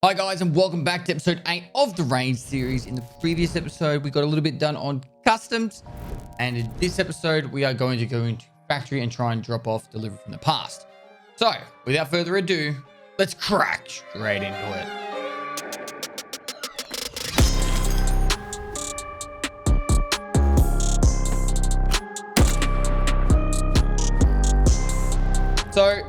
Hi guys, and welcome back to episode 8 of the Range series. In the previous episode, we got a little bit done on customs, and in this episode, we are going to go into factory and try and drop off delivery from the past. So, without further ado, let's crack straight into it. So,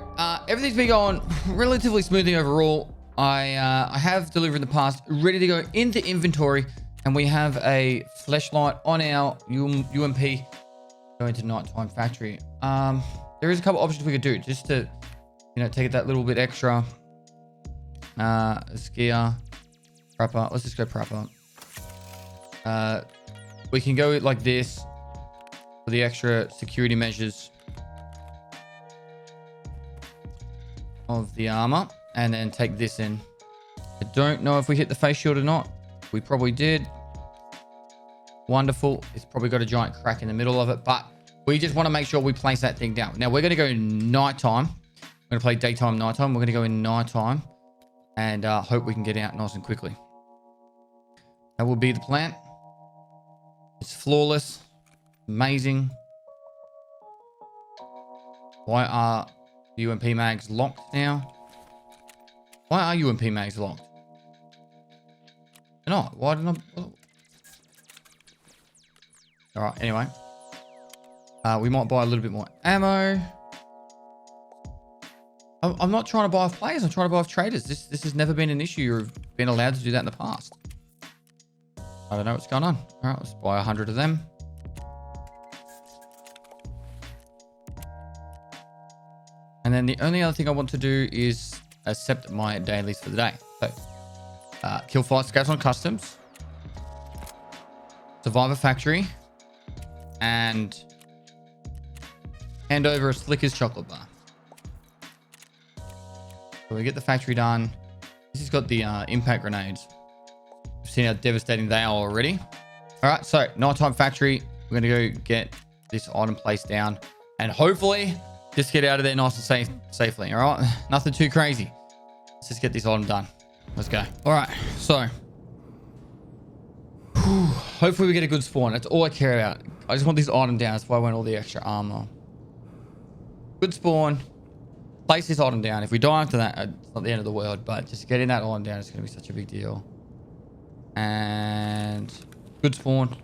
everything's been going relatively smoothly overall. I have delivered in the past, ready to go into inventory, and we have a flashlight on our UMP going to nighttime factory. There is a couple options we could do just to, take it that little bit extra. Skier, prepper. Let's just go prepper. We can go like this for the extra security measures of the armor. And then take this in. I don't know if we hit the face shield or not. We probably did. Wonderful. It's probably got a giant crack in the middle of it, but we just want to make sure we place that thing down. Now we're going to go nighttime. We're going to play daytime, nighttime. We're going to go in nighttime and hope we can get out nice and quickly. That will be the plan. It's flawless. Amazing. Why are the UMP mags locked now? Why are UMP mags locked? They're not. Why didn't I? Oh. All right. Anyway, we might buy a little bit more ammo. I'm not trying to buy off players. I'm trying to buy off traders. This has never been an issue. You've been allowed to do that in the past. I don't know what's going on. All right, let's buy 100 of them. And then the only other thing I want to do is accept my dailies for the day. So, kill 5 scouts on customs, survive a factory, and hand over a Slickers chocolate bar. So we get the factory done. This has got the impact grenades. We've seen how devastating they are already. All right, so nighttime factory. We're gonna go get this item placed down, and hopefully just get out of there nice and safely. All right, nothing too crazy. Let's just get this item done. Let's go. All right, so hopefully we get a good spawn. That's all I care about. I just want this item down. That's why I want all the extra armor. Good spawn. Place this item down. If we die after that, it's not the end of the world, but just getting that item down is going to be such a big deal. And good spawn.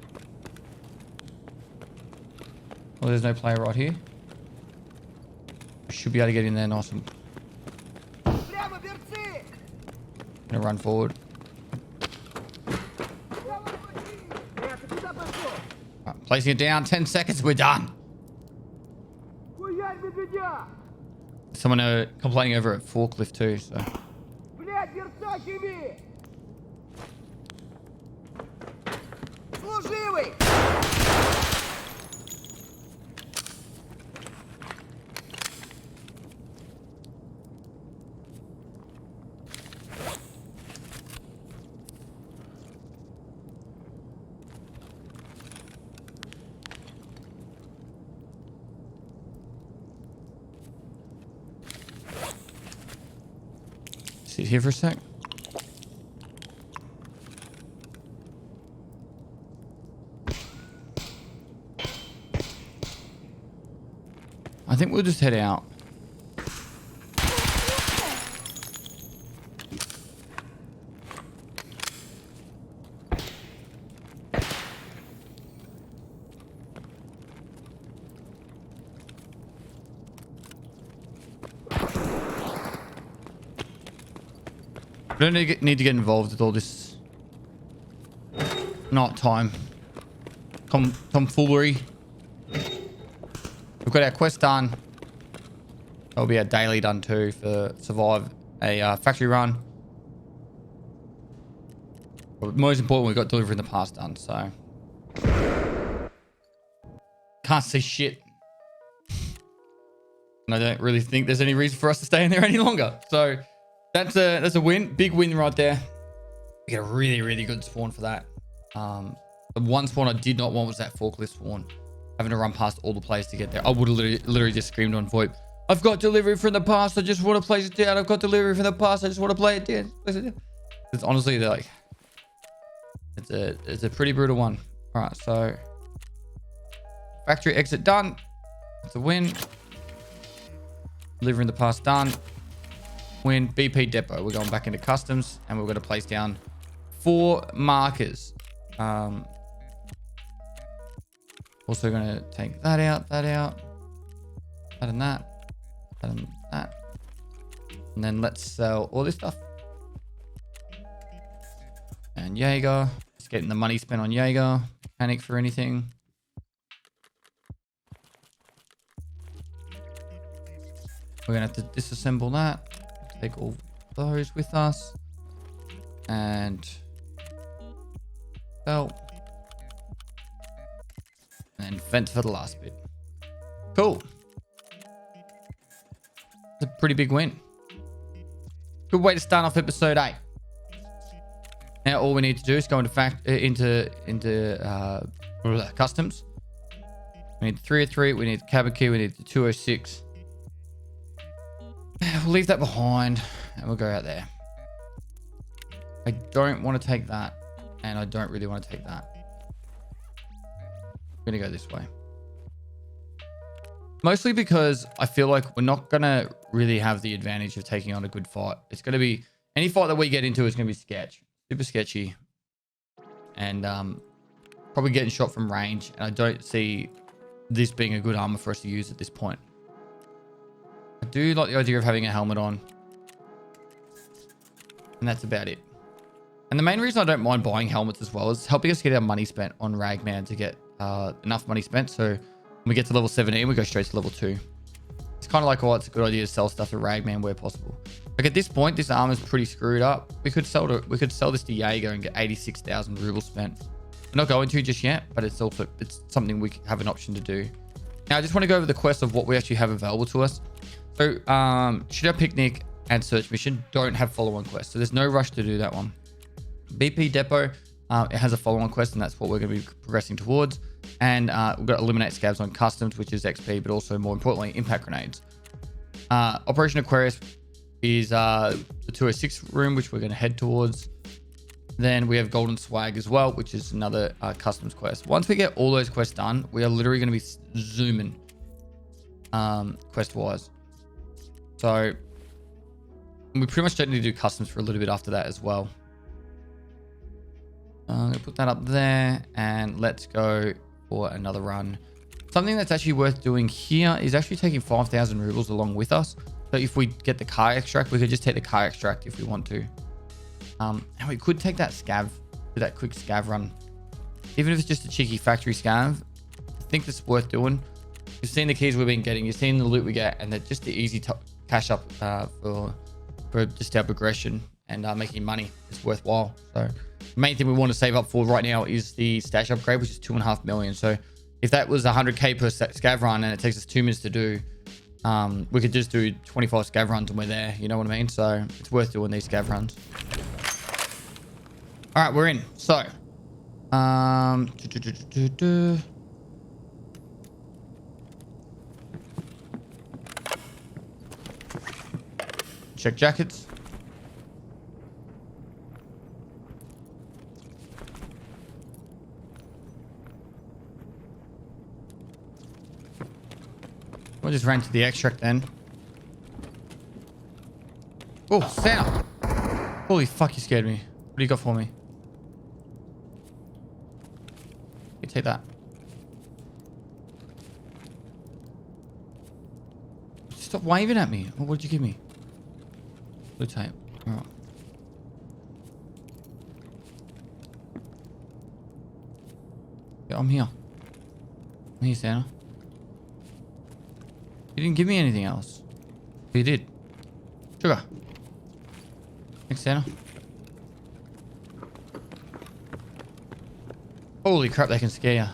Well, there's no player right here. Should be able to get in there nice and... Gonna run forward. Right, placing it down. 10 seconds. We're done. Someone complaining over a forklift too. So. Sit here for a sec. I think we'll just head out. I don't need to get involved with all this nighttime tomfoolery. We've got our quest done. That'll be our daily done too for survive a factory run. But most important, we've got delivery in the past done, so can't see shit. And I don't really think there's any reason for us to stay in there any longer. So that's a win. Big win right there. We get a really, really good spawn for that. The one spawn I did not want was that forklift spawn. Having to run past all the players to get there. I would have literally just screamed on VoIP, I've got delivery from the past. I just want to place it down. I've got delivery from the past. I just want to play it down. It's honestly like it's a pretty brutal one. All right, so factory exit done. It's a win. Delivering the pass done. Win. BP depot. We're going back into customs and we're going to place down 4 markers. Also going to take that out, that and that, and that. And then let's sell all this stuff. And Jaeger. Just getting the money spent on Jaeger. Panic for anything. We're going to have to disassemble that. Take all those with us. And sell. And vent for the last bit. Cool. It's a pretty big win. Good way to start off episode 8. Now all we need to do is go into customs. We need the 303. We need the cabin key. We need the 206. We'll leave that behind and we'll go out there. I don't want to take that, and I don't really want to take that. I'm gonna go this way. Mostly because I feel like we're not gonna really have the advantage of taking on a good fight. It's gonna be any fight that we get into is gonna be super sketchy, and probably getting shot from range. And I don't see this being a good armor for us to use at this point. I do like the idea of having a helmet on, and that's about it. And the main reason I don't mind buying helmets as well is helping us get our money spent on Ragman to get enough money spent. So when we get to level 17, we go straight to level 2. It's kind of like, oh, it's a good idea to sell stuff to Ragman where possible. Like at this point, this armor is pretty screwed up. We could sell this to Jaeger and get 86,000 rubles spent. We're not going to just yet, but it's something we have an option to do. Now, I just want to go over the quest of what we actually have available to us. So, shoot our picnic and search mission don't have follow-on quests. So there's no rush to do that one. BP depot, it has a follow-on quest, and that's what we're going to be progressing towards. And we've got to eliminate scavs on customs, which is XP, but also more importantly, impact grenades. Operation Aquarius is the 206 room, which we're going to head towards. Then we have golden swag as well, which is another customs quest. Once we get all those quests done, we are literally going to be zooming quest-wise. So we pretty much don't need to do customs for a little bit after that as well. I'm going to put that up there and let's go for another run. Something that's actually worth doing here is actually taking 5,000 rubles along with us. So if we get the car extract, we could just take the car extract if we want to. And we could take that scav, do that quick scav run. Even if it's just a cheeky factory scav, I think this is worth doing. You've seen the keys we've been getting, you've seen the loot we get, and they're just the easy cash up for just our progression and making money. It's worthwhile. So the main thing we want to save up for right now is the stash upgrade, which is 2.5 million. So if that was 100k per scav run and it takes us 2 minutes to do, we could just do 25 scav runs and we're there. You know what I mean? So it's worth doing these scav runs. All right, we're in. So, check jackets. I just ran to the extract then. Oh, Santa! Holy fuck, you scared me. What do you got for me? You take that. Stop waving at me. What did you give me? Blue tape. All right. Yeah, I'm here. I'm here, Santa. You didn't give me anything else. You did. Sugar. Thanks, Santa. Holy crap, they can scare you.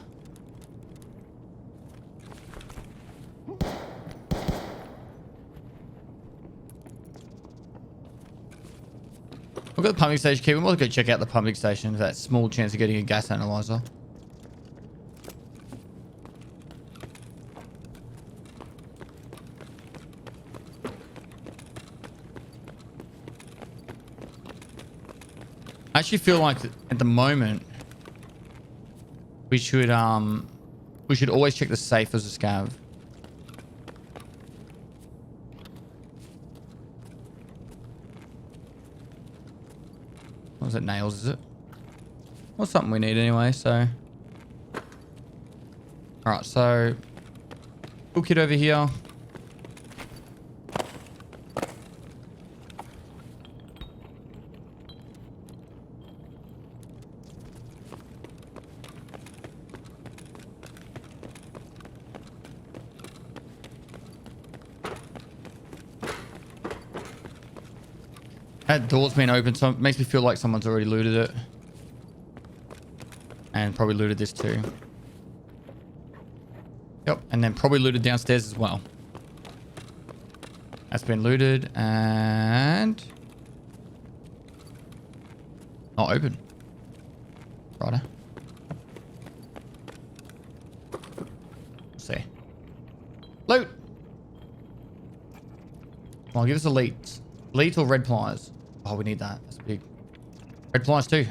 We've got the pumping station key. We might go check out the pumping station. That small chance of getting a gas analyzer. I actually feel like at the moment we should always check the safe as a scav. What was it? Nails, is it? Well, something we need anyway, so. Alright, so toolkit over here. That door's been open, so it makes me feel like someone's already looted it. And probably looted this too. Yep, and then probably looted downstairs as well. That's been looted and not open. Righto. Let's see. Loot! Come on, give us a elite. Elite or red pliers? Oh, we need that. That's big. Red pliers too.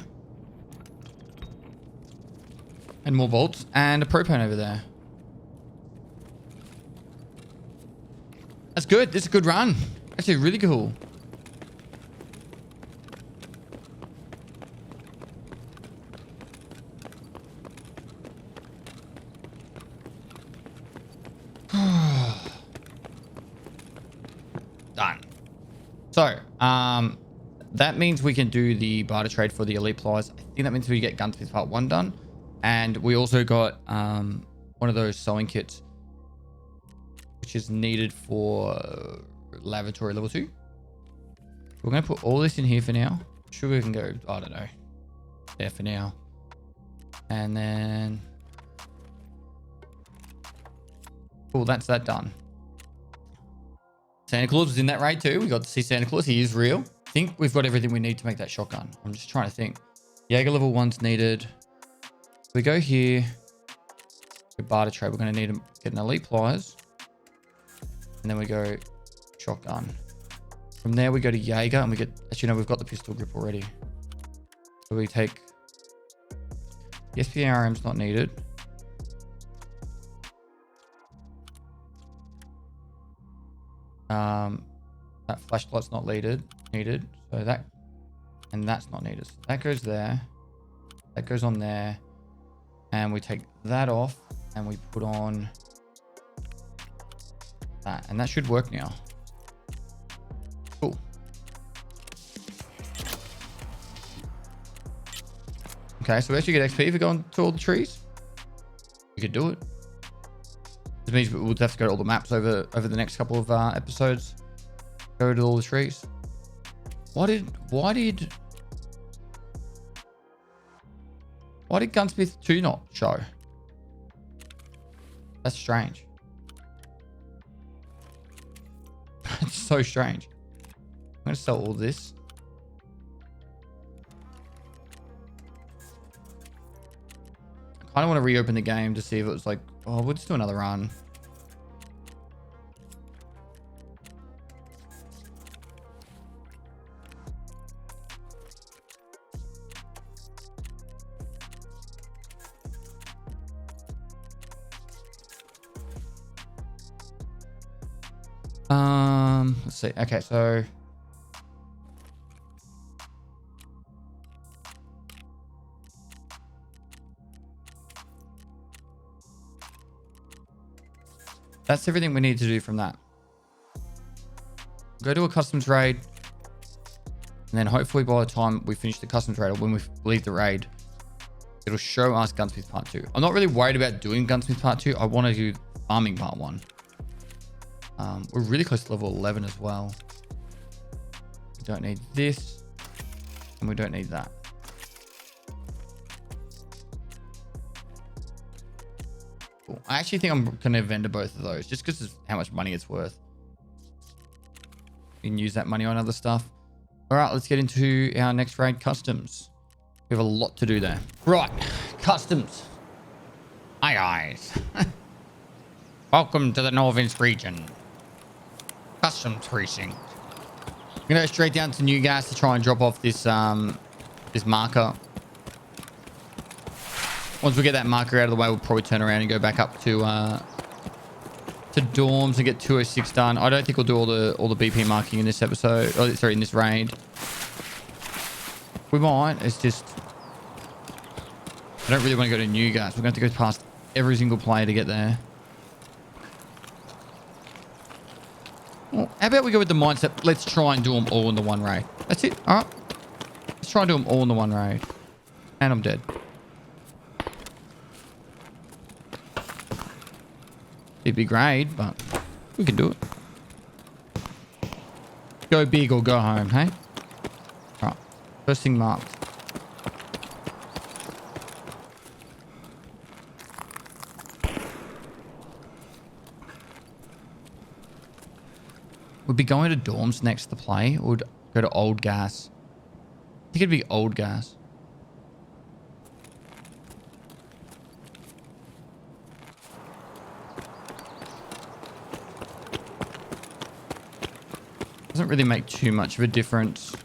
And more bolts. And a propane over there. That's good. This is a good run. Actually, really cool. Done. So, that means we can do the barter trade for the elite pliers. I think that means we get Gunsmith Part 1 done. And we also got one of those sewing kits, which is needed for lavatory level 2. We're going to put all this in here for now. Sure, we can go, I don't know, there for now. And then, cool, that's that done. Santa Claus was in that raid too. We got to see Santa Claus. He is real. I think we've got everything we need to make that shotgun. I'm just trying to think. Jaeger level 1's needed. We go here. We barter trade. We're going to need to get an elite pliers. And then we go shotgun. From there, we go to Jaeger and we get, actually, no, we've got the pistol grip already. So we take, the SPRM's not needed. That flashlight's not needed. So that, and that's not needed. So that goes there. That goes on there. And we take that off and we put on that. And that should work now. Cool. Okay, so we actually get XP for going to all the trees. We could do it. This means we'll have to go to all the maps over the next couple of episodes. Go to all the trees. Why did Gunsmith 2 not show? That's strange. That's so strange. I'm going to sell all this. I kind of want to reopen the game to see if it was like, oh, we'll just do another run. Let's see. Okay, so that's everything we need to do from that. Go to a customs raid, and then hopefully by the time we finish the customs raid or when we leave the raid, it'll show us Gunsmith Part 2. I'm not really worried about doing Gunsmith Part 2. I want to do farming Part 1. We're really close to level 11 as well. We don't need this, and we don't need that. Cool. I actually think I'm going to vendor both of those just because of how much money it's worth. We can use that money on other stuff. All right, let's get into our next raid, customs. We have a lot to do there. Right, customs. Hi guys. Welcome to the Northern region. Customs precinct. I'm going to go straight down to New Gas to try and drop off this this marker. Once we get that marker out of the way, we'll probably turn around and go back up to dorms and get 206 done. I don't think we'll do all the BP marking in this episode. Oh, sorry, in this raid. We might. It's just I don't really want to go to new guys. We're going to have to go past every single player to get there. Well, how about we go with the mindset? Let's try and do them all in the one raid. That's it. All right. Let's try and do them all in the one raid. And I'm dead. Be a big raid, but we can do it. Go big or go home, hey? All right. First thing marked. Would be going to dorms next to play, or would go to old gas? I think it'd be old gas. Doesn't really make too much of a difference.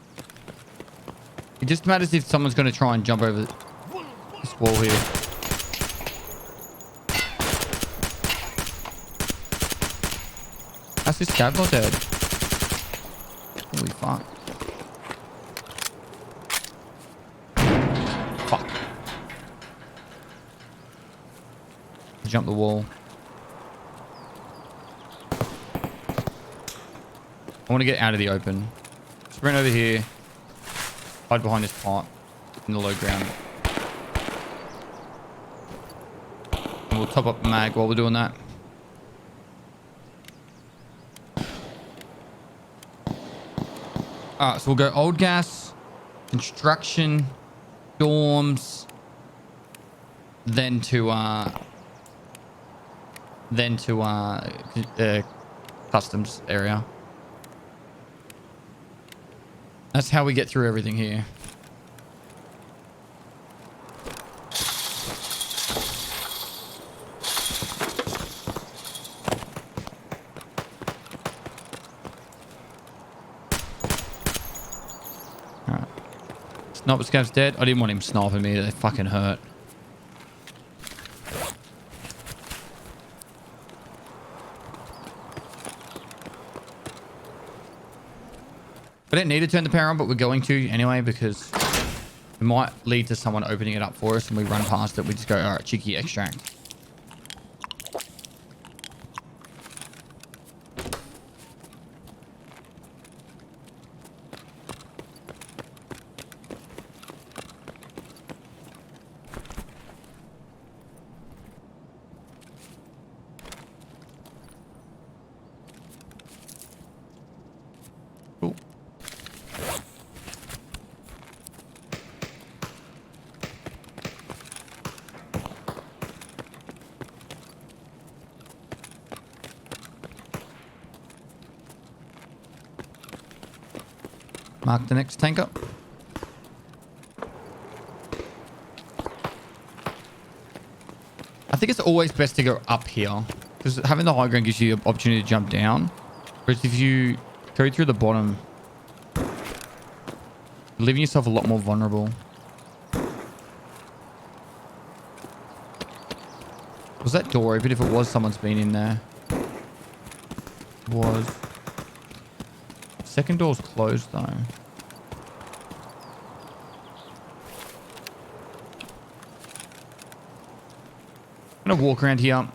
It just matters if someone's going to try and jump over this wall here. How's this Scav not dead? Holy fuck. Fuck. Jump the wall. I want to get out of the open. Sprint over here. Hide behind this pipe in the low ground. And we'll top up the mag while we're doing that. Alright, so we'll go old gas, construction, dorms, then to customs area. That's how we get through everything here. Alright. Sniper Scav's dead. I didn't want him sniping me. They fucking hurt. I don't need to turn the power on, but we're going to anyway because it might lead to someone opening it up for us and we run past it. We just go, all right, cheeky extract. Cool. Mark the next tank up. I think it's always best to go up here because having the high ground gives you the opportunity to jump down. Whereas if you go through the bottom, you're leaving yourself a lot more vulnerable. Was that door open? If it was, someone's been in there. It was. Second door's closed though. I'm gonna walk around here.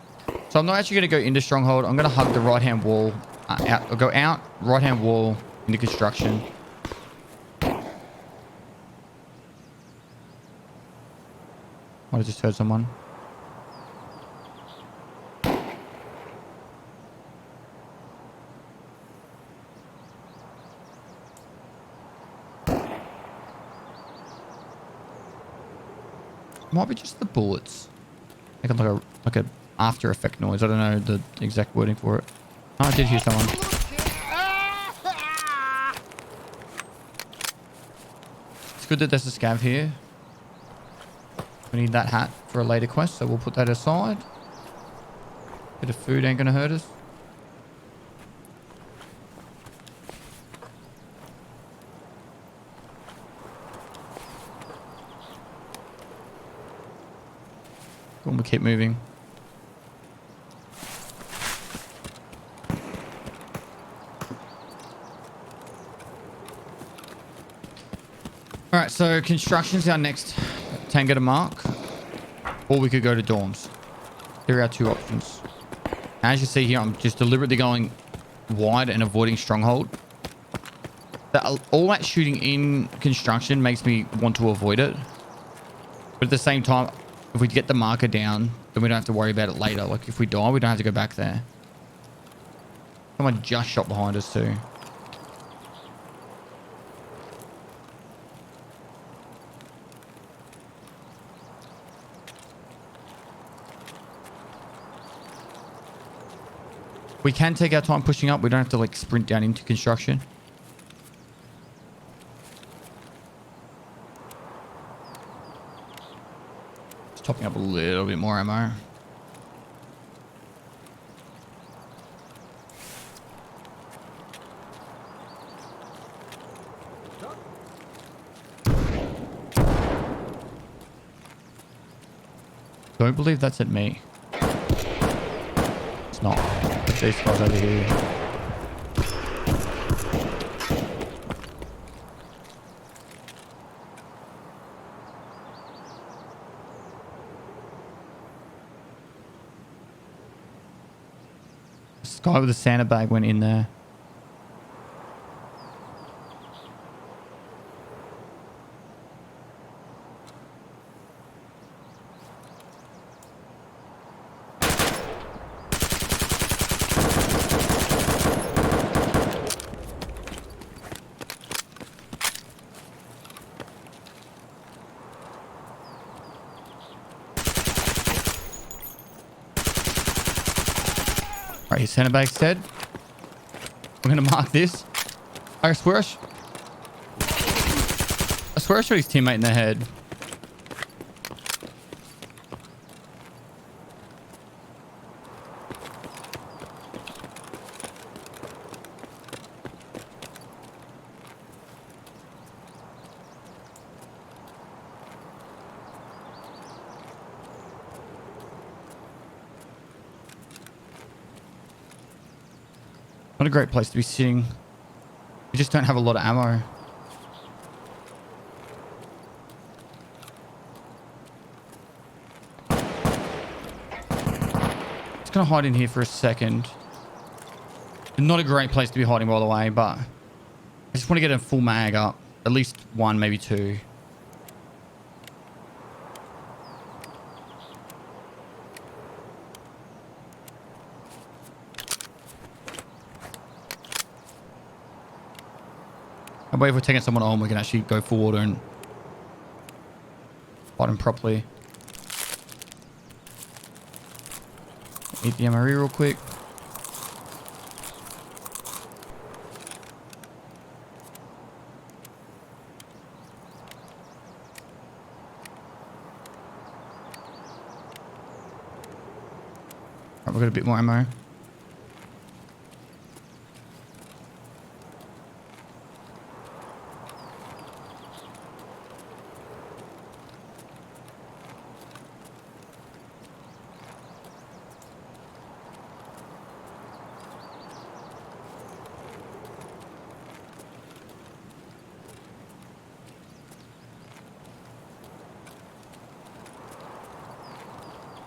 So I'm not actually gonna go into stronghold. I'm gonna hug the right hand wall out. I'll go out, right hand wall into construction. Might have just heard someone. Might be just the bullets. Like a after effect noise. I don't know the exact wording for it. Oh, I did hear someone. It's good that there's a scav here. We need that hat for a later quest, so we'll put that aside. Bit of food ain't gonna hurt us. When we keep moving. All right, so construction's our next tango to mark, or we could go to dorms. Here are our two options. As you see here, I'm just deliberately going wide and avoiding stronghold. All that shooting in construction makes me want to avoid it. But at the same time, if we get the marker down, then we don't have to worry about it later. Like if we die, we don't have to go back there. Someone just shot behind us too. We can take our time pushing up. We don't have to like sprint down into construction. Just topping up a little bit more ammo. Don't believe that's at me. It's not. These guys over here. This guy with the Santa bag went in there. Right, his center bag's dead. We're gonna mark this. I swear I shot his teammate in the head. Not a great place to be sitting. We just don't have a lot of ammo. Just gonna hide in here for a second. Not a great place to be hiding, by the way, but I just want to get a full mag up. At least one, maybe two. That way if we're taking someone on, we can actually go forward and fight him properly. Eat the MRE real quick. Alright, we've got a bit more ammo.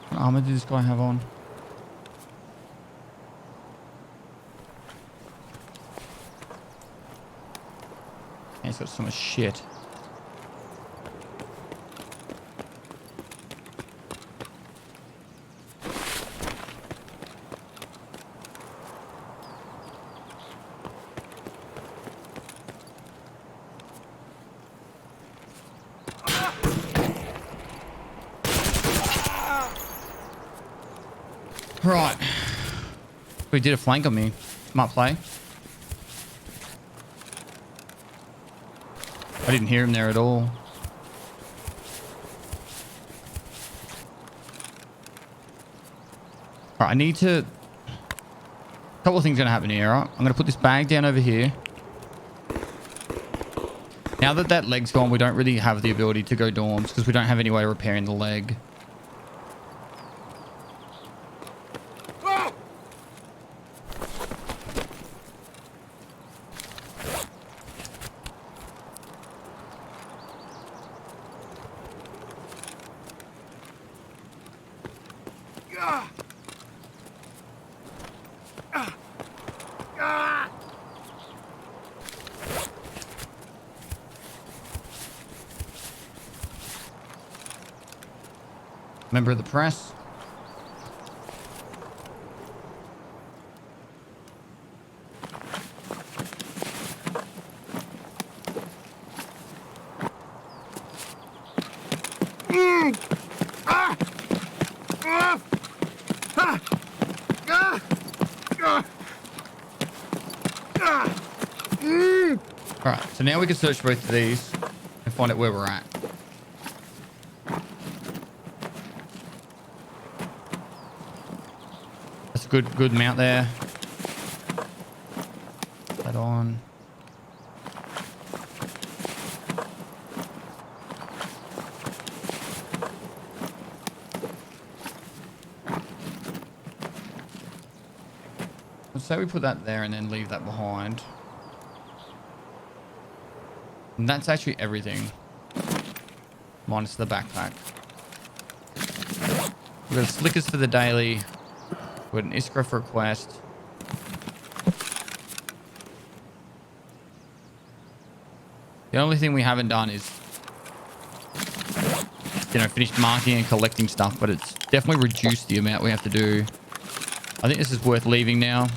What armor did this guy have on? Yeah, he's got so much shit. Right. We did a flank on me. Smart play. I didn't hear him there at all. Alright, I need to... A couple of things are going to happen here, alright? I'm going to put this bag down over here. Now that that leg's gone, we don't really have the ability to go dorms because we don't have any way of repairing the leg. Member of the press. Alright, so now we can search both of these and find out where we're at. That's a good mount there. Put that on. Let's say we put that there and then leave that behind. And that's actually everything. Minus the backpack. We've got slickers for the daily. We've got an Iskra for a quest. The only thing we haven't done is, finish marking and collecting stuff, but it's definitely reduced the amount we have to do. I think this is worth leaving now.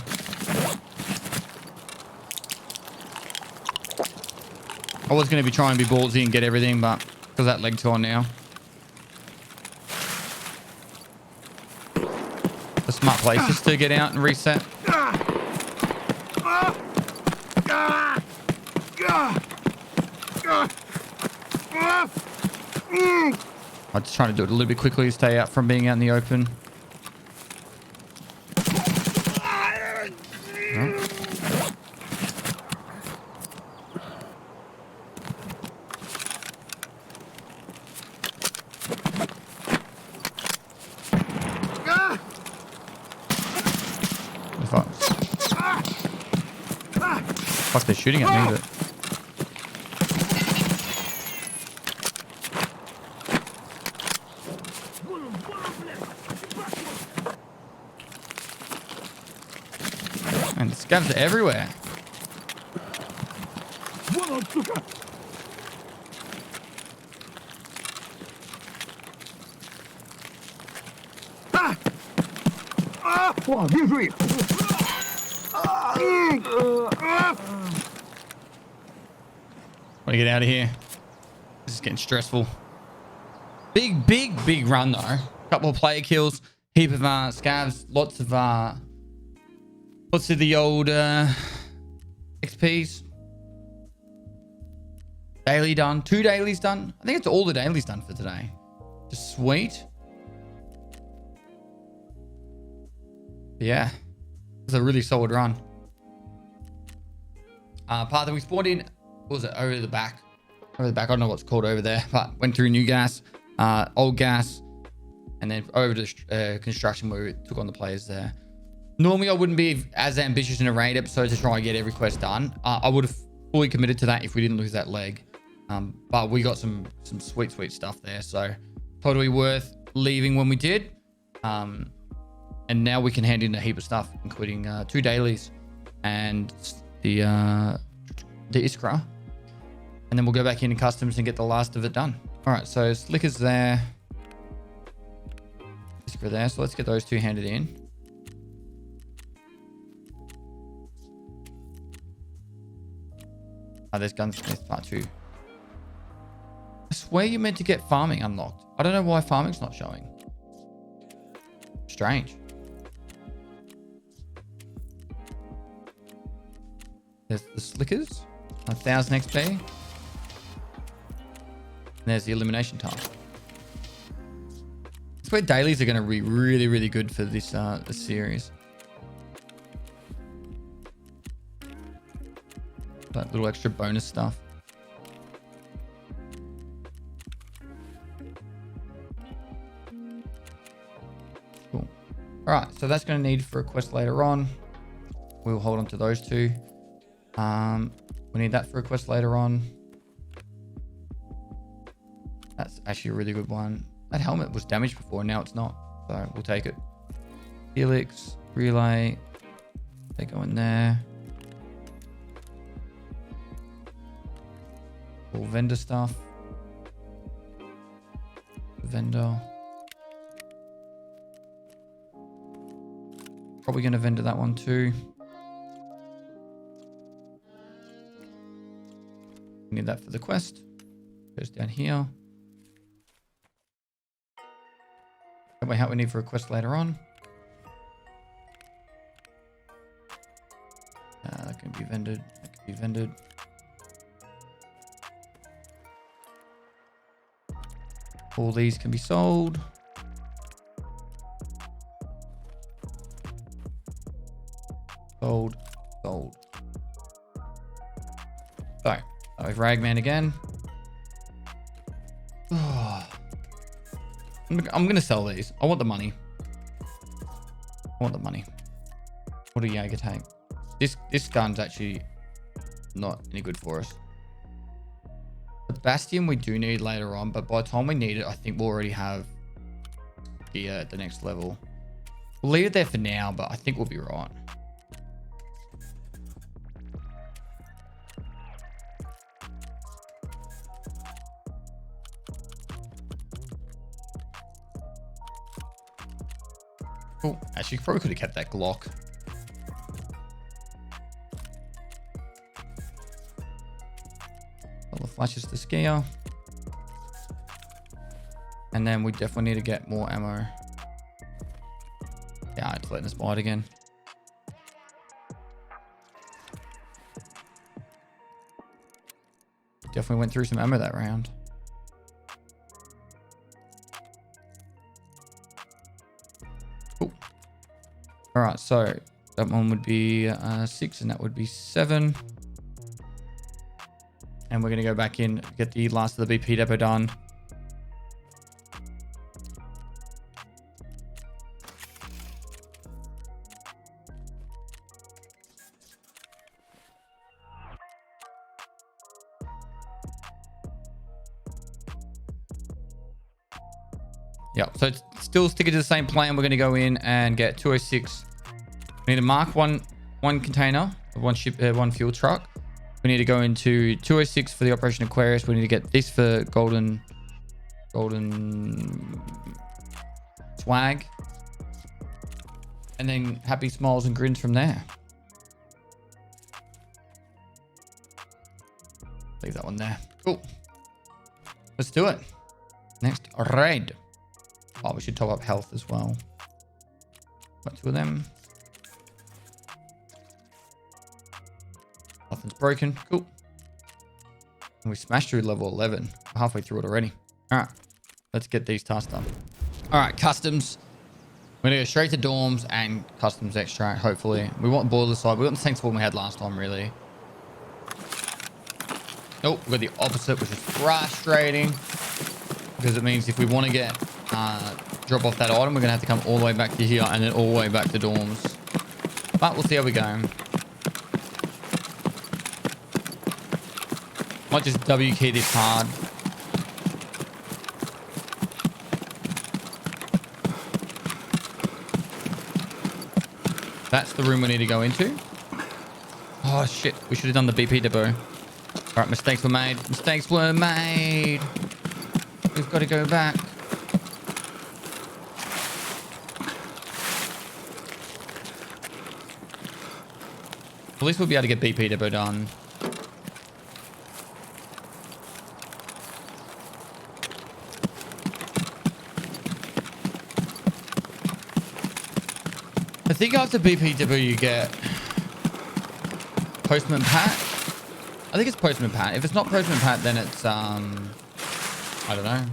I was going to be trying to be ballsy and get everything, but because that leg's on now. A smart place just to get out and reset. I'm just trying to do it a little bit quickly to stay out from being out in the open. Fuck, they're shooting at me, but... And the scavs are everywhere. Want to get out of here. This is getting stressful. Big run though. Couple of player kills, heap of scavs, lots of the old XPs. Daily done. 2 dailies done. I think it's all the dailies done for today. Just sweet. Yeah. It's a really solid run. Part that we spawned in, what was it, over the back? Over the back, I don't know what's called over there, but went through new gas, old gas, and then over to construction where we took on the players there. Normally, I wouldn't be as ambitious in a raid episode to try and get every quest done. I would have fully committed to that if we didn't lose that leg. But we got some sweet stuff there, so totally worth leaving when we did. And now we can hand in a heap of stuff, including 2 dailies and the Iskra. And then we'll go back into customs and get the last of it done. All right, so Slicker's there. Iskra there. So let's get those 2 handed in. There's Gunsmith part 2. I swear you're meant to get farming unlocked. I don't know why farming's not showing. Strange. There's the Slickers. 1000 XP. And there's the elimination task. I swear dailies are going to be really good for this series. That little extra bonus stuff. Cool. All right, so that's going to need for a quest later on. We'll hold on to those 2. We need that for a quest later on. That's actually a really good one. That helmet was damaged before, now it's not. So we'll take it. Helix, relay. They go in there. All vendor stuff. Vendor. Probably going to vendor that one too. Need that for the quest. Goes down here. That way, how we need for a quest later on. That can be vended. That can be vended. All these can be sold. Sold. Sold. So, with Ragman again. Oh. I'm going to sell these. I want the money. I want the money. What do Jaeger take? This gun's actually not any good for us. The Bastion we do need later on, but by the time we need it, I think we'll already have gear at the next level. We'll leave it there for now, but I think we'll be right. Oh, actually, probably could have kept that Glock. All the flashes to scare. And then we definitely need to get more ammo. Yeah, it's letting us buy it again. Definitely went through some ammo that round. Cool. All right, so that one would be 6 and that would be 7. And we're going to go back in, get the last of the BP depot done. Yep, so it's still sticking to the same plan. We're going to go in and get 206. We need to mark one container, one fuel truck. We need to go into 206 for the Operation Aquarius. We need to get this for golden swag. And then happy smiles and grins from there. Leave that one there. Cool. Let's do it. Next raid. Oh, we should top up health as well. Got 2 of them. Nothing's broken. Cool. And we smashed through level 11. We're halfway through it already. All right. Let's get these tasks done. All right. Customs. We're going to go straight to dorms and customs extract, hopefully. We want boiler side. We want the same spawn we had last time, really. Nope. We got the opposite, which is frustrating. Because it means if we want to get drop off that item, we're going to have to come all the way back to here and then all the way back to dorms. But we'll see how we go. Might just W key this hard. That's the room we need to go into. Oh shit, we should have done the BP depot. All right, mistakes were made. Mistakes were made. We've got to go back. At least we'll be able to get BP depot done. I think after BP depot you get Postman Pat. I think it's Postman Pat. If it's not Postman Pat, then it's I don't know.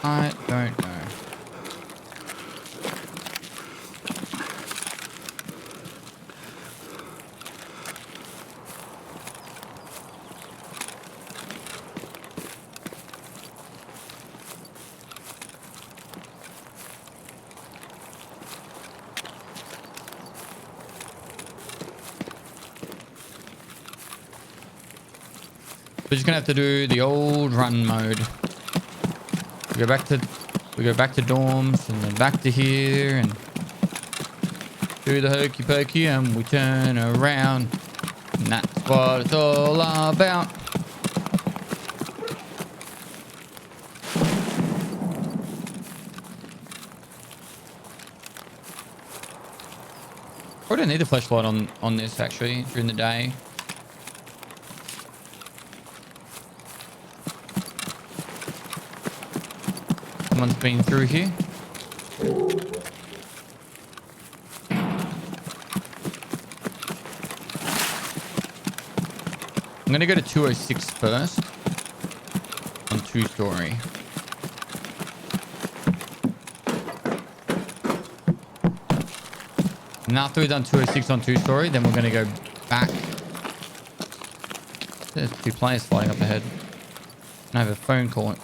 I don't know. We're just gonna have to do the old run mode. Go back to We go back to dorms and then back to here and do the hokey pokey and we turn around. And that's what it's all about. I don't need a flashlight on this actually during the day. Someone's been through here. I'm going to go to 206 first on 2-story. And after we've done 206 on 2-story, then we're going to go back. There's 2 players fighting up ahead. I have a phone call.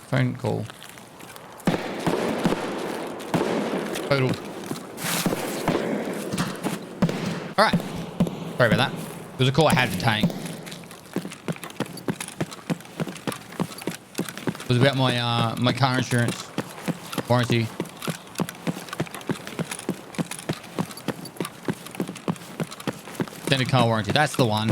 Total. All right. Sorry about that. It was a call I had to take. It was about my car insurance warranty. Extended car warranty. That's the one.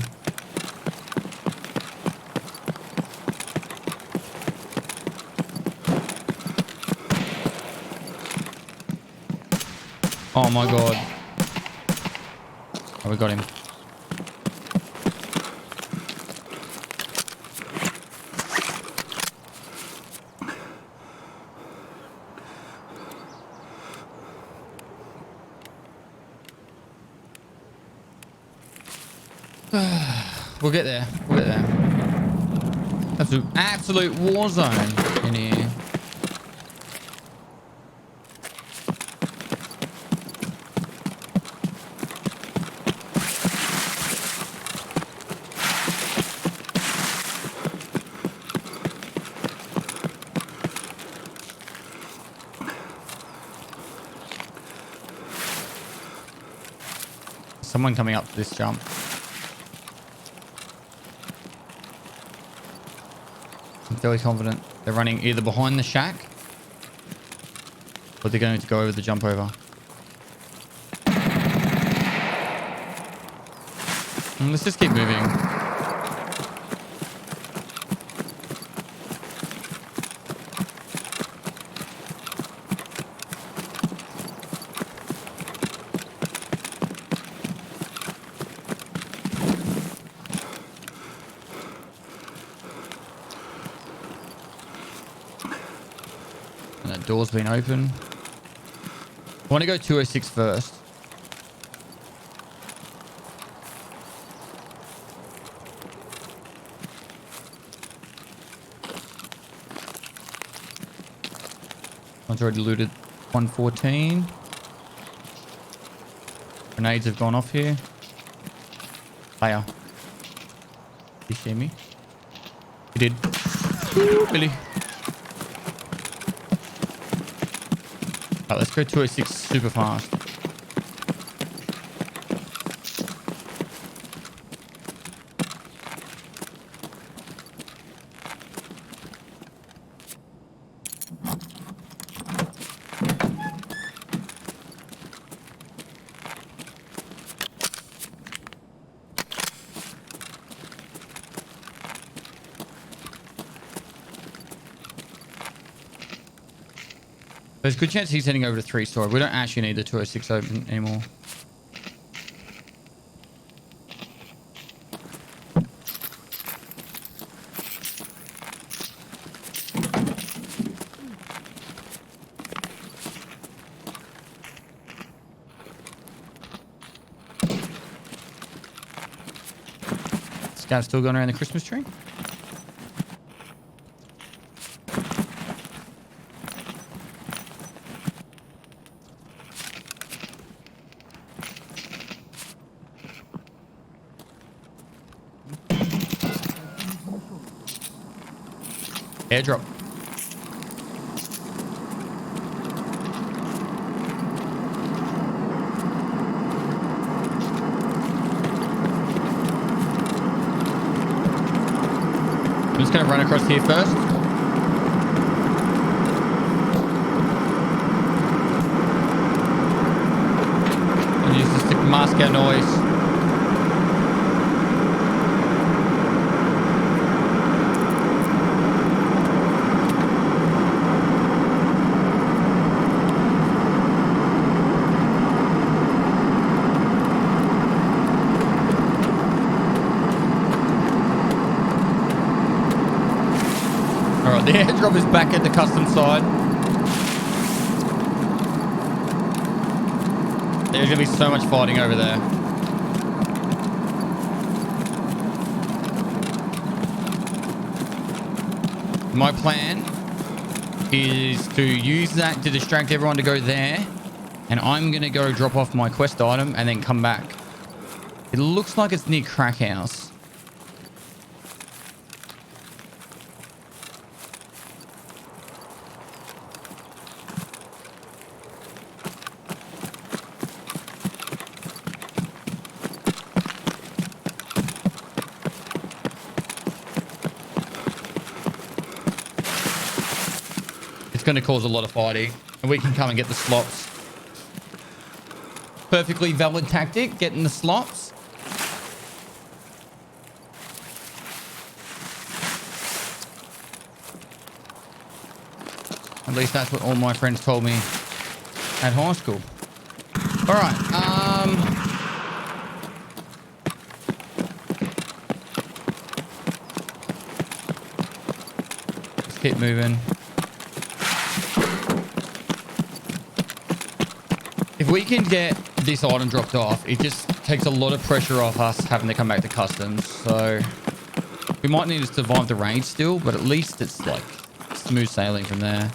Oh my god. Oh, we got him. We'll get there. We'll get there. That's an absolute war zone in here. Someone coming up to this jump. I'm fairly confident they're running either behind the shack or they're going to go over the jump over. And let's just keep moving. Door's been open. I want to go 206 first. One's already looted 114. Grenades have gone off here. Player. Did you see me? You did. Ooh, Billy. Right, let's go 206 super fast. There's a good chance he's heading over to 3-story. We don't actually need the 206 open anymore. Scav's still going around the Christmas tree. Airdrop. I'm just going to run across here first. mask our noise. Alright, the airdrop is back at the custom side. There's going to be so much fighting over there. My plan is to use that to distract everyone to go there. And I'm going to go drop off my quest item and then come back. It looks like it's near Crack House. Going to cause a lot of fighting, and we can come and get the slops. Perfectly valid tactic, getting the slops. At least that's what all my friends told me at high school. All right. Let's keep moving. If we can get this item dropped off, it just takes a lot of pressure off us having to come back to customs. So we might need to survive the raid still, but at least it's like smooth sailing from there.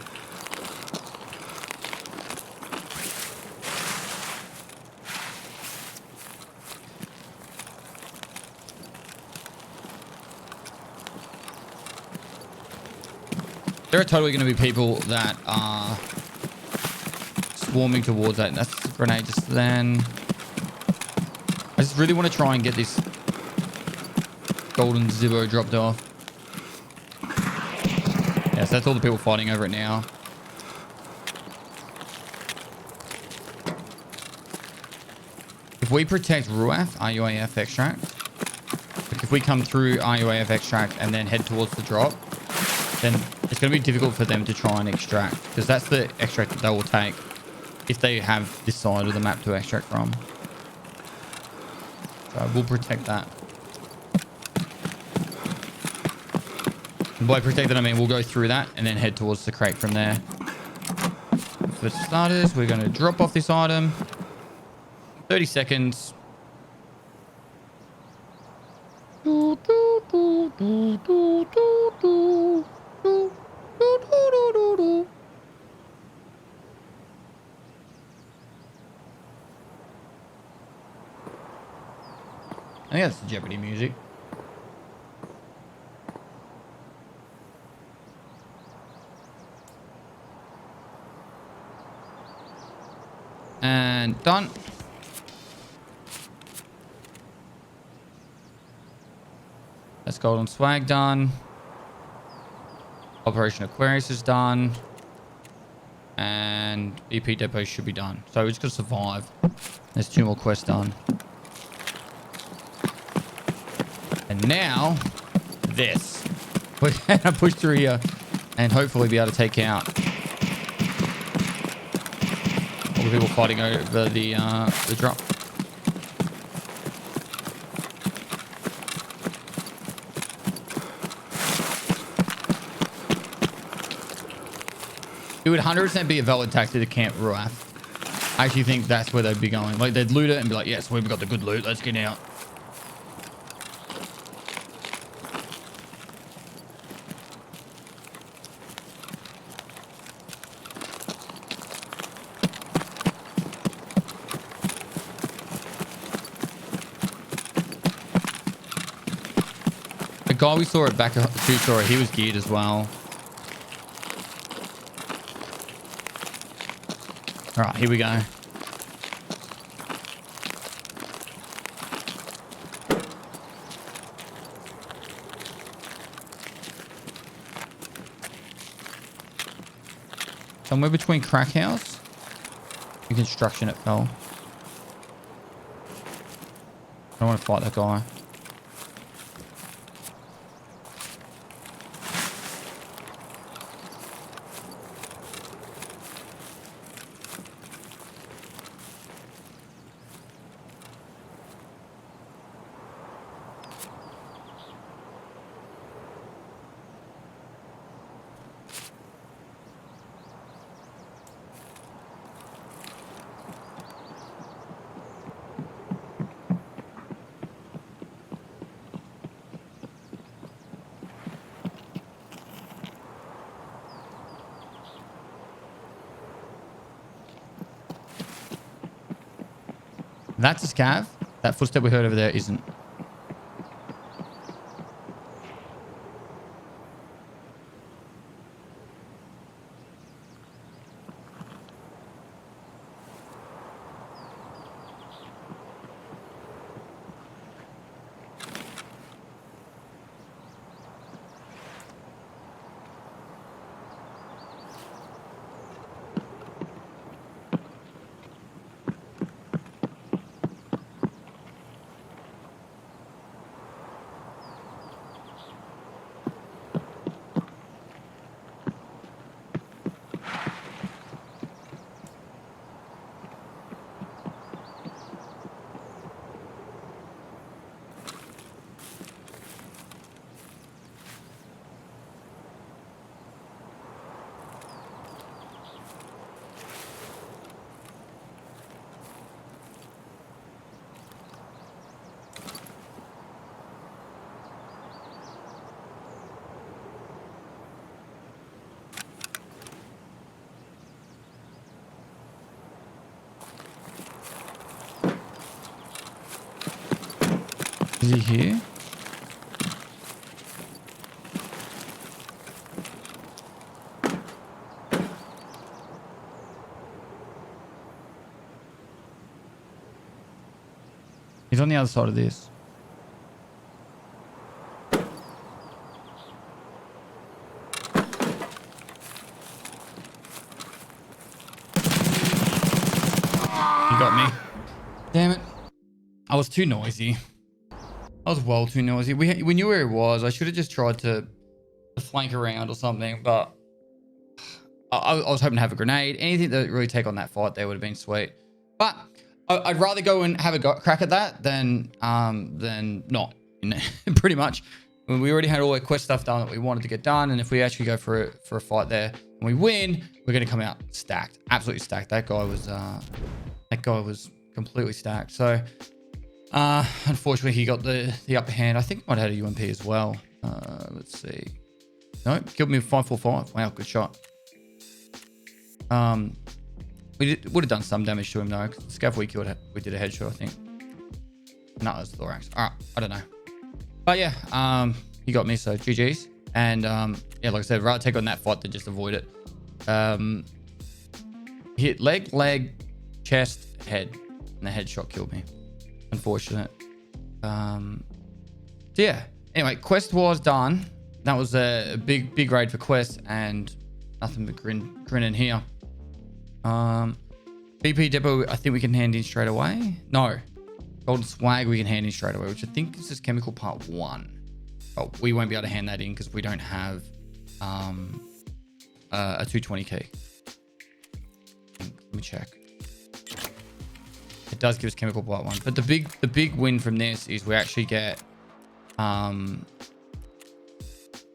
There are totally going to be people that are swarming towards that. That's the grenade just then. I just really want to try and get this golden zippo dropped off. Yeah, so that's all the people fighting over it now. If we protect RUAF, RUAF extract, if we come through RUAF extract and then head towards the drop, then it's going to be difficult for them to try and extract, because that's the extract that they will take if they have this side of the map to extract from. So we'll protect that. And by protect that, I mean we'll go through that and then head towards the crate from there. For starters, we're going to drop off this item. 30 seconds. I think that's the Jeopardy music. And done. That's golden swag done. Operation Aquarius is done. And EP depot should be done. So we're just going to survive. There's 2 more quests done. And now, this. We're going to push through here and hopefully be able to take out all the people fighting over the drop. It would 100% be a valid tactic to camp RUAF. I actually think that's where they'd be going. Like, they'd loot it and be like, yes, we've got the good loot. Let's get out. The guy we saw at back of Two-Story, he was geared as well. All right, here we go. Somewhere between Crack House and construction it fell. don't want to fight that guy. That's a scav. That footstep we heard over there isn't. Is he here? He's on the other side of this. He got me. Damn it. I was too noisy. I was well too noisy. We knew where he was. I should have just tried to flank around or something, but I was hoping to have a grenade. Anything that really take on that fight there would have been sweet. But I'd rather go and have a crack at that than not. Pretty much. We already had all our quest stuff done that we wanted to get done, and if we actually go for a fight there and we win, we're going to come out stacked, absolutely stacked. That guy was completely stacked. So. Unfortunately, he got the upper hand. I think I might have had a UMP as well. Let's see. No, killed me with 545. Wow, good shot. We would have done some damage to him though. Scav we killed, we did a headshot, I think. No, it was thorax. All right, I don't know. But yeah, he got me, so GG's. And yeah, like I said, rather take on that fight than just avoid it. Hit leg, chest, head, and the headshot killed me. Unfortunate. So yeah, anyway, quest was done. That was a big raid for quest, and nothing but grinning here. BP depot, I think we can hand in straight away. No, golden swag we can hand in straight away, which I think is just chemical part 1. But we won't be able to hand that in because we don't have a 220 key. Let me check. It does give us chemical part 1, but the big win from this is we actually get to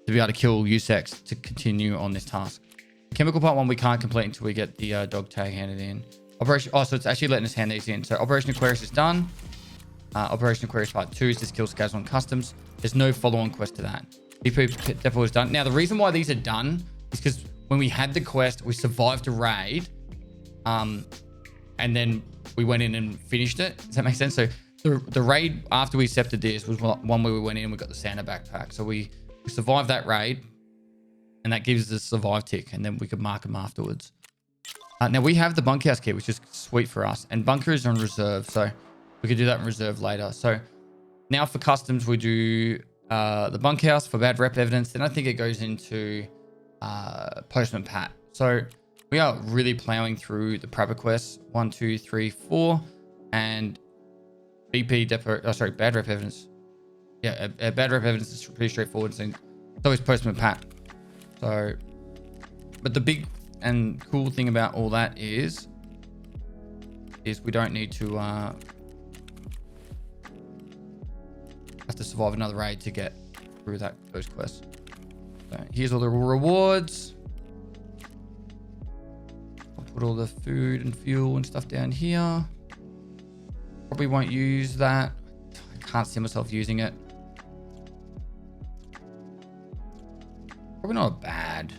be able to kill USEX to continue on this task. Chemical part 1 we can't complete until we get the dog tag handed in. Operation. Oh, so it's actually letting us hand these in. So Operation Aquarius is done. Operation Aquarius part 2 is just kill scavs on customs. There's no follow-on quest to that. BP depot is done. Now the reason why these are done is because when we had the quest, we survived a raid, and then we went in and finished it. Does that make sense? So the raid after we accepted this was one where we went in and we got the Santa backpack. So we survived that raid, and that gives us a survive tick, and then we could mark them afterwards. Now we have the bunkhouse kit, which is sweet for us, and bunker is on reserve, so we could do that in reserve later. So now for customs, we do the bunkhouse for bad rep evidence. Then I think it goes into postman pat. So we are really plowing through the Prapper quests 1, 2, 3, 4, and BP depot. Oh, sorry, bad rep evidence. Yeah, bad rep evidence is pretty straightforward. So it's always postman Pat. So, but the big and cool thing about all that is we don't need to have to survive another raid to get through those quests. So here's all the rewards. I'll put all the food and fuel and stuff down here. Probably won't use that. I can't see myself using it. Probably not bad.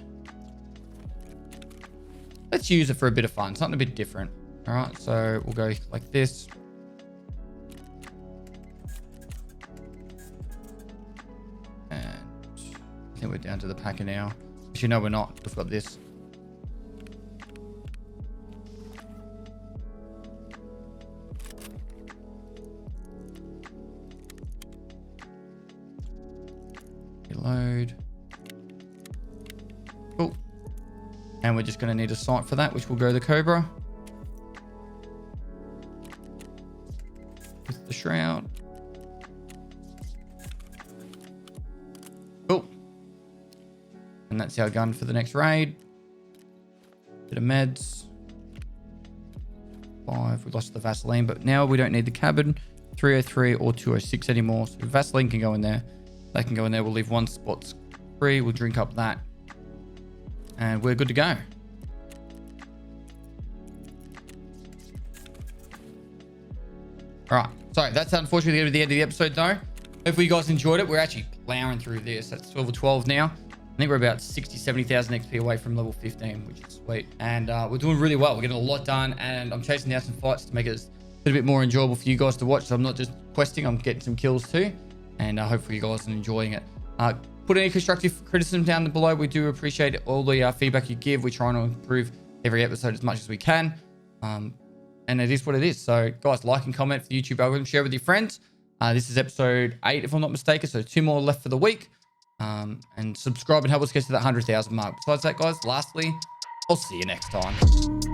Let's use it for a bit of fun, something a bit different. All right, so we'll go like this. And I think we're down to the packer now. Actually, no, we're not. We've got this. Reload. Cool. And we're just going to need a sight for that, which will go the Cobra. With the shroud. Cool. And that's our gun for the next raid. Bit of meds. 5. We lost the Vaseline, but now we don't need the cabin. 303 or 206 anymore. So Vaseline can go in there. That can go in there. We'll leave one spot free. We'll drink up that. And we're good to go. All right. So that's unfortunately the end of the episode though. Hopefully you guys enjoyed it. We're actually plowing through this. That's 12 or 12 now. I think we're about 60, 70,000 XP away from level 15, which is sweet. And we're doing really well. We're getting a lot done. And I'm chasing down some fights to make it a little bit more enjoyable for you guys to watch. So I'm not just questing, I'm getting some kills too. And hopefully you guys are enjoying it. Put any constructive criticism down below. We do appreciate all the feedback you give. We're trying to improve every episode as much as we can. And it is what it is. So guys, like and comment for the YouTube algorithm. Share with your friends. This is episode 8, if I'm not mistaken. So 2 more left for the week. And subscribe and help us get to that 100,000 mark. Besides that, guys, lastly, I'll see you next time.